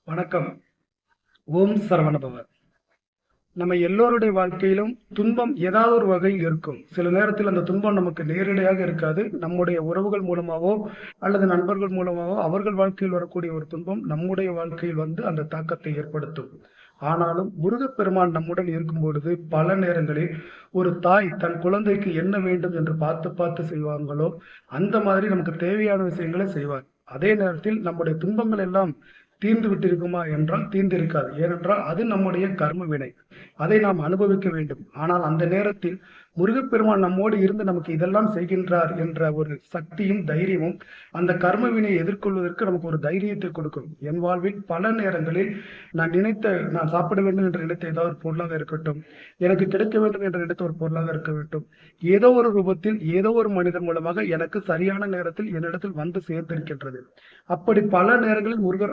வணக்கம். ஓம் சரவணபவ. நம்ம எல்லோருடைய வாழ்க்கையிலும் துன்பம் ஏதாவது ஒரு வகையில் இருக்கும். சில நேரத்தில் அந்த துன்பம் நமக்கு நேரடியாக இருக்காது. நம்முடைய உறவுகள் மூலமாவோ அல்லது நண்பர்கள் மூலமாவோ அவர்கள் வாழ்க்கையில் வரக்கூடிய ஒரு துன்பம் நம்முடைய வாழ்க்கையில் வந்து அந்த தாக்கத்தை ஏற்படுத்தும். ஆனாலும் முருகப்பெருமான் நம்முடன் இருக்கும் பொழுது பல நேரங்களில் ஒரு தாய் தன் குழந்தைக்கு என்ன வேண்டும் என்று பார்த்து பார்த்து செய்வாங்களோ, அந்த மாதிரி நமக்கு தேவையான விஷயங்களை செய்வார். அதே நேரத்தில் நம்முடைய துன்பங்கள் எல்லாம் தீர்ந்து விட்டிருக்குமா என்றால் தீர்ந்திருக்காது. ஏனென்றால் அது நம்முடைய கர்ம வினை. அதை நாம் அனுபவிக்க வேண்டும். ஆனால் அந்த நேரத்தில் முருகப்பெருமான் நம்மோடு இருந்து நமக்கு இதெல்லாம் செய்கின்றார் என்ற ஒரு சக்தியும் தைரியமும் அந்த கர்ம வினையை எதிர்கொள்வதற்கு நமக்கு ஒரு தைரியத்தை கொடுக்கும். என் வாழ்வில் பல நேரங்களில் நான் சாப்பிட வேண்டும் என்று நினைத்த ஏதாவது ஒரு பொருளாக இருக்கட்டும், எனக்கு கிடைக்க வேண்டும் என்று நினைத்த ஒரு பொருளாக இருக்க வேண்டும், ஏதோ ஒரு ரூபத்தில் ஏதோ ஒரு மனிதன் மூலமாக எனக்கு சரியான நேரத்தில் என்னிடத்தில் வந்து சேர்ந்திருக்கின்றது. அப்படி பல நேரங்களில் முருகர்